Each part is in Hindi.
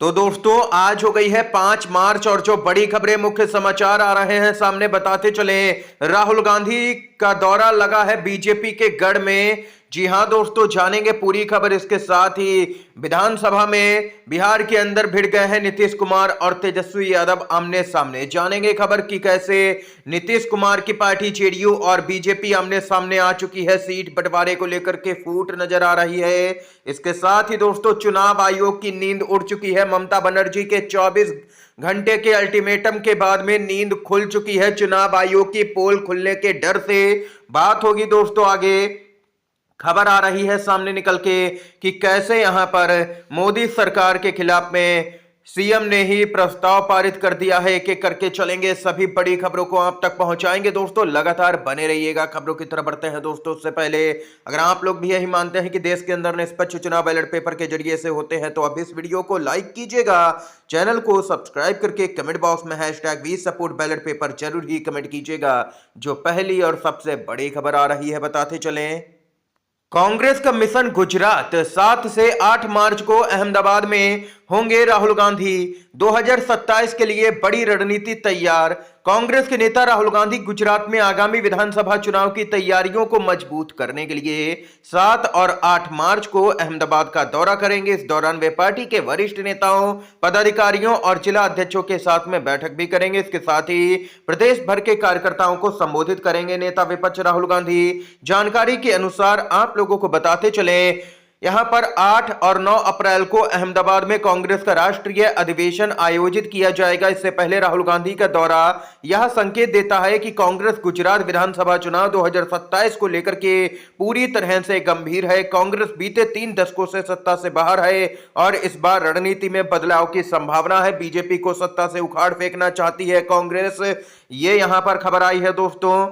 तो दोस्तों आज हो गई है 5 मार्च और जो बड़ी खबरें मुख्य समाचार आ रहे हैं सामने बताते चले। राहुल गांधी का दौरा लगा है बीजेपी के गढ़ में। जी हां दोस्तों, जानेंगे पूरी खबर। इसके साथ ही विधानसभा में बिहार के अंदर भिड़ गए हैं नीतीश कुमार और तेजस्वी यादव आमने सामने। जानेंगे खबर की कैसे नीतीश कुमार की पार्टी जेडीयू और बीजेपी आमने सामने आ चुकी है। सीट बंटवारे को लेकर के फूट नजर आ रही है। इसके साथ ही दोस्तों चुनाव आयोग की नींद उड़ चुकी है। ममता बनर्जी के 24 घंटे के अल्टीमेटम के बाद में नींद खुल चुकी है। चुनाव आयोग की पोल खुलने के डर से बात होगी दोस्तों आगे। खबर आ रही है सामने निकल के कि कैसे यहां पर मोदी सरकार के खिलाफ में सीएम ने ही प्रस्ताव पारित कर दिया है। एक एक करके चलेंगे, सभी बड़ी खबरों को आप तक पहुंचाएंगे। दोस्तों लगातार बने रहिएगा। खबरों की तरफ बढ़ते हैं दोस्तों। उससे पहले अगर आप लोग भी यही मानते हैं कि देश के अंदर निष्पक्ष चुनाव बैलेट पेपर के जरिए से होते हैं तो अब इस वीडियो को लाइक कीजिएगा, चैनल को सब्सक्राइब करके कमेंट बॉक्स में #वी सपोर्ट बैलेट पेपर जरूर ही कमेंट कीजिएगा। जो पहली और सबसे बड़ी खबर आ रही है बताते चलें। कांग्रेस का मिशन गुजरात। 7 से 8 मार्च को अहमदाबाद में होंगे राहुल गांधी। 2027 के लिए बड़ी रणनीति तैयार। कांग्रेस के नेता राहुल गांधी गुजरात में आगामी विधानसभा चुनाव की तैयारियों को मजबूत करने के लिए 7 और 8 मार्च को अहमदाबाद का दौरा करेंगे। इस दौरान वे पार्टी के वरिष्ठ नेताओं, पदाधिकारियों और जिला अध्यक्षों के साथ में बैठक भी करेंगे। इसके साथ ही प्रदेश भर के कार्यकर्ताओं को संबोधित करेंगे नेता विपक्ष राहुल गांधी। जानकारी के अनुसार आप लोगों को बताते चले, यहां पर 8 और 9 अप्रैल को अहमदाबाद में कांग्रेस का राष्ट्रीय अधिवेशन आयोजित किया जाएगा। इससे पहले राहुल गांधी का दौरा यह संकेत देता है कि कांग्रेस गुजरात विधानसभा चुनाव 2027 को लेकर के पूरी तरह से गंभीर है। कांग्रेस बीते 3 दशकों से सत्ता से बाहर है और इस बार रणनीति में बदलाव की संभावना है। बीजेपी को सत्ता से उखाड़ फेंकना चाहती है कांग्रेस, ये यहां पर खबर आई है दोस्तों।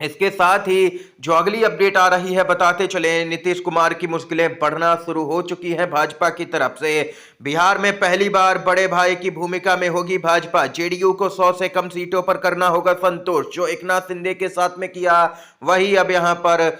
इसके साथ ही जो अगली अपडेट आ रही है बताते चले, नीतीश कुमार की मुश्किलें बढ़ना शुरू हो चुकी हैं भाजपा की तरफ से। बिहार में पहली बार बड़े भाई की भूमिका में होगी भाजपा। जेडीयू को 100 से कम सीटों पर करना होगा संतोष। जो एकनाथ शिंदे के साथ में किया वही अब यहां पर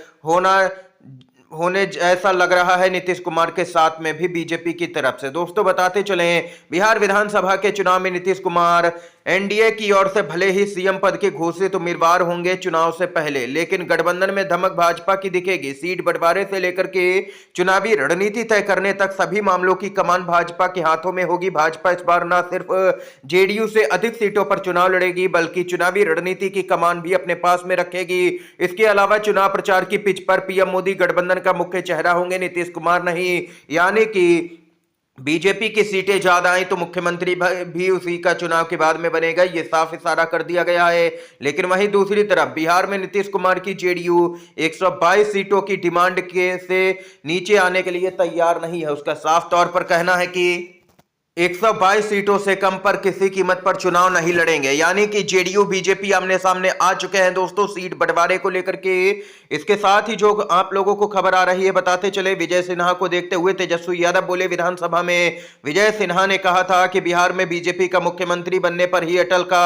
होने ऐसा लग रहा है नीतीश कुमार के साथ में भी बीजेपी की तरफ से। दोस्तों बताते चलें, बिहार विधानसभा के चुनाव में नीतीश कुमार एनडीए की ओर से भले ही सीएम पद के घोषित उम्मीदवार होंगे चुनाव से पहले, लेकिन गठबंधन में धमक भाजपा की दिखेगी। सीट बंटवारे से लेकर के चुनावी रणनीति तय करने तक सभी मामलों की कमान भाजपा के हाथों में होगी। भाजपा इस बार न सिर्फ जेडीयू से अधिक सीटों पर चुनाव लड़ेगी बल्कि चुनावी रणनीति की कमान भी अपने पास में रखेगी। इसके अलावा चुनाव प्रचार की पिच पर पीएम मोदी गठबंधन का मुख्य चेहरा होंगे, नीतीश कुमार नहीं। यानी कि बीजेपी की सीटें ज्यादा आई तो मुख्यमंत्री भी उसी का चुनाव के बाद में बनेगा, ये साफ इशारा कर दिया गया है। लेकिन वहीं दूसरी तरफ बिहार में नीतीश कुमार की जेडीयू 122 सीटों की डिमांड के से नीचे आने के लिए तैयार नहीं है। उसका साफ तौर पर कहना है कि 122 सीटों से कम पर किसी कीमत पर चुनाव नहीं लड़ेंगे। यानी कि जेडीयू बीजेपी आमने सामने आ चुके हैं दोस्तों सीट बंटवारे को लेकर के। इसके साथ ही जो आप लोगों को खबर आ रही है बताते चले, विजय सिन्हा को देखते हुए तेजस्वी यादव बोले विधानसभा में। विजय सिन्हा ने कहा था कि बिहार में बीजेपी का मुख्यमंत्री बनने पर ही अटल का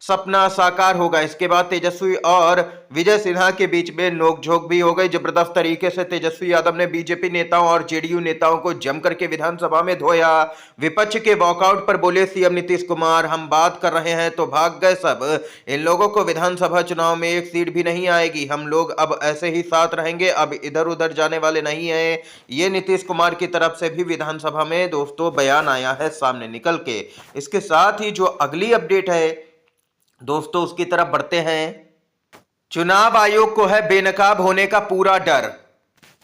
सपना साकार होगा। इसके बाद तेजस्वी और विजय सिन्हा के बीच में नोकझोंक भी हो गई। जबरदस्त तरीके से तेजस्वी यादव ने बीजेपी नेताओं और जेडीयू नेताओं को जम करके विधानसभा में धोया। विपक्ष के वॉकआउट पर बोले सीएम नीतीश कुमार, हम बात कर रहे हैं तो भाग गए सब। इन लोगों को विधानसभा चुनाव में एक सीट भी नहीं आएगी। हम लोग अब ऐसे ही साथ रहेंगे, अब इधर उधर जाने वाले नहीं है। ये नीतीश कुमार की तरफ से भी विधानसभा में दोस्तों बयान आया है सामने निकल के। इसके साथ ही जो अगली अपडेट है दोस्तों उसकी तरफ बढ़ते हैं। चुनाव आयोग को है बेनकाब होने का पूरा डर।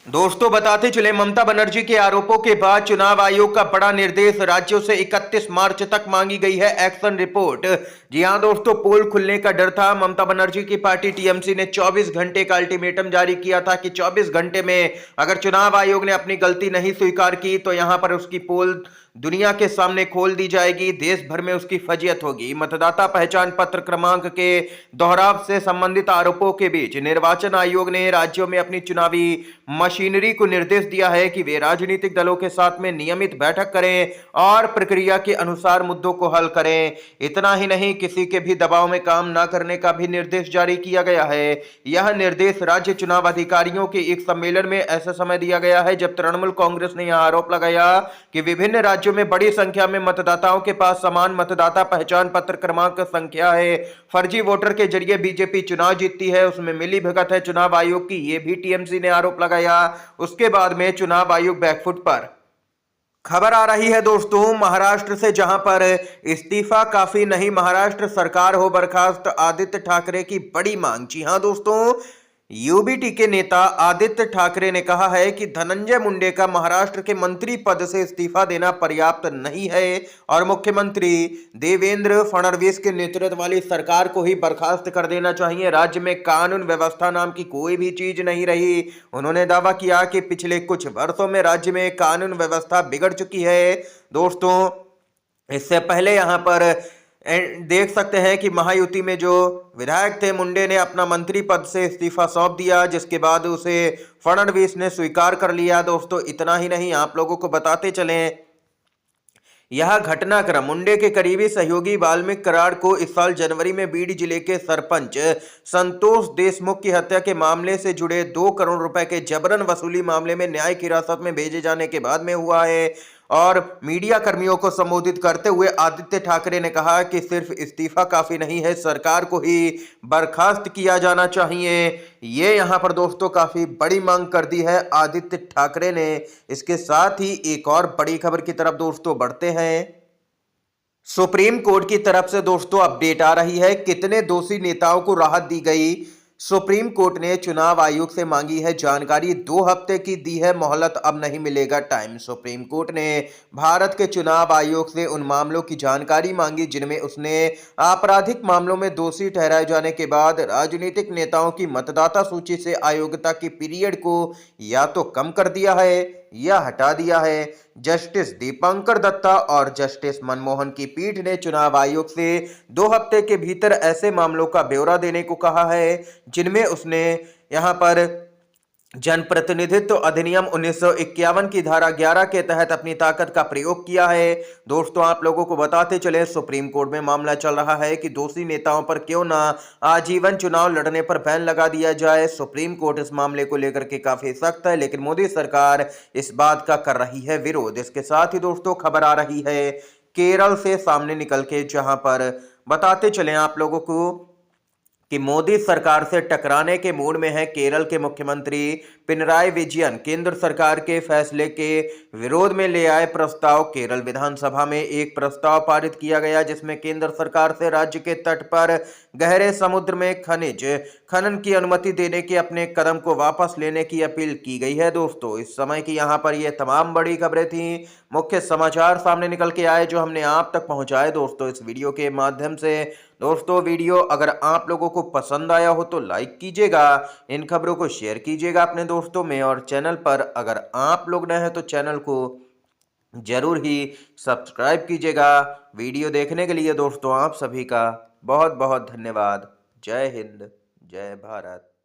दोस्तों बताते चले, ममता बनर्जी के आरोपों के बाद चुनाव आयोग का बड़ा निर्देश, राज्यों से 31 मार्च तक मांगी गई है एक्शन रिपोर्ट। जी हां दोस्तों, पोल खुलने का डर था। ममता बनर्जी की पार्टी टीएमसी ने 24 घंटे का अल्टीमेटम जारी किया था कि 24 घंटे में अगर चुनाव आयोग ने अपनी गलती नहीं स्वीकार की तो यहां पर उसकी पोल दुनिया के सामने खोल दी जाएगी, देश भर में उसकी फजीयत होगी। मतदाता पहचान पत्र क्रमांक के दोहराव से संबंधित आरोपों के बीच निर्वाचन आयोग ने राज्यों में अपनी चुनावी मशीनरी को निर्देश दिया है कि वे राजनीतिक दलों के साथ में नियमित बैठक करें और प्रक्रिया के अनुसार मुद्दों को हल करें। इतना ही नहीं, किसी के भी दबाव में काम न करने का भी निर्देश जारी किया गया है। यह निर्देश राज्य चुनाव अधिकारियों के एक सम्मेलन में ऐसा समय दिया गया है जब तृणमूल कांग्रेस ने यह आरोप लगाया कि विभिन्न राज्यों राज्यों में बड़ी संख्या में मतदाताओं के पास समान मतदाता पहचान पत्र क्रमांक संख्या है। फर्जी वोटर के जरिए बीजेपी चुनाव जीतती है, उसमें मिली भगत है चुनाव आयोग की, ये भी टीएमसी ने आरोप लगाया। उसके बाद में चुनाव आयोग बैकफुट पर। खबर आ रही है दोस्तों महाराष्ट्र से, जहां पर इस्तीफा काफी नहीं, महाराष्ट्र सरकार हो बर्खास्त, आदित्य ठाकरे की बड़ी मांग। जी हां दोस्तों, यूबीटी के नेता आदित्य ठाकरे ने कहा है कि धनंजय मुंडे का महाराष्ट्र के मंत्री पद से इस्तीफा देना पर्याप्त नहीं है और मुख्यमंत्री देवेंद्र फडणवीस के नेतृत्व वाली सरकार को ही बर्खास्त कर देना चाहिए। राज्य में कानून व्यवस्था नाम की कोई भी चीज नहीं रही। उन्होंने दावा किया कि पिछले कुछ वर्षों में राज्य में कानून व्यवस्था बिगड़ चुकी है। दोस्तों, इससे पहले यहां पर देख सकते हैं कि महायुति में जो विधायक थे, मुंडे ने अपना मंत्री पद से इस्तीफा सौंप दिया, जिसके बाद उसे फडणवीस ने स्वीकार कर लिया। दोस्तों, इतना ही नहीं, आप लोगों को बताते चलें, यह घटनाक्रम मुंडे के करीबी सहयोगी वाल्मीकि कराड़ को इस साल जनवरी में बीड जिले के सरपंच संतोष देशमुख की हत्या के मामले से जुड़े 2 करोड़ रुपए के जबरन वसूली मामले में न्यायिक हिरासत में भेजे जाने के बाद में हुआ है। और मीडिया कर्मियों को संबोधित करते हुए आदित्य ठाकरे ने कहा कि सिर्फ इस्तीफा काफी नहीं है, सरकार को ही बर्खास्त किया जाना चाहिए। ये यहां पर दोस्तों काफी बड़ी मांग कर दी है आदित्य ठाकरे ने। इसके साथ ही एक और बड़ी खबर की तरफ दोस्तों बढ़ते हैं। सुप्रीम कोर्ट की तरफ से दोस्तों अपडेट आ रही है, कितने दोषी नेताओं को राहत दी गई। सुप्रीम कोर्ट ने चुनाव आयोग से मांगी है जानकारी, 2 हफ्ते की दी है मोहलत, अब नहीं मिलेगा टाइम। सुप्रीम कोर्ट ने भारत के चुनाव आयोग से उन मामलों की जानकारी मांगी जिनमें उसने आपराधिक मामलों में दोषी ठहराए जाने के बाद राजनीतिक नेताओं की मतदाता सूची से अयोग्यता की पीरियड को या तो कम कर दिया है या हटा दिया है। जस्टिस दीपांकर दत्ता और जस्टिस मनमोहन की पीठ ने चुनाव आयोग से 2 हफ्ते के भीतर ऐसे मामलों का ब्यौरा देने को कहा है जिनमें उसने यहां पर जनप्रतिनिधित्व अधिनियम 1951 की धारा 11 के तहत अपनी ताकत का प्रयोग किया है। दोस्तों, आप लोगों को बताते चले, सुप्रीम कोर्ट में मामला चल रहा है कि दोषी नेताओं पर क्यों ना आजीवन चुनाव लड़ने पर बैन लगा दिया जाए। सुप्रीम कोर्ट इस मामले को लेकर के काफी सख्त है, लेकिन मोदी सरकार इस बात का कर रही है विरोध। इसके साथ ही दोस्तों खबर आ रही है केरल से सामने निकल के, जहां पर बताते चले आप लोगों को कि मोदी सरकार से टकराने के मूड में है केरल के मुख्यमंत्री पिनराई विजयन। केंद्र सरकार के फैसले के विरोध में ले आए प्रस्ताव। केरल विधानसभा में एक प्रस्ताव पारित किया गया जिसमें केंद्र सरकार से राज्य के तट पर गहरे समुद्र में खनिज खनन की अनुमति देने के अपने कदम को वापस लेने की अपील की गई है। दोस्तों, इस समय की यहाँ पर ये तमाम बड़ी खबरें थी, मुख्य समाचार सामने निकल के आए जो हमने आप तक पहुंचाए दोस्तों इस वीडियो के माध्यम से। दोस्तों, वीडियो अगर आप लोगों को पसंद आया हो तो लाइक कीजिएगा, इन खबरों को शेयर कीजिएगा अपने दोस्तों में, और चैनल पर अगर आप लोग नए हैं तो चैनल को जरूर ही सब्सक्राइब कीजिएगा। वीडियो देखने के लिए दोस्तों आप सभी का बहुत बहुत धन्यवाद। जय हिंद, जय भारत।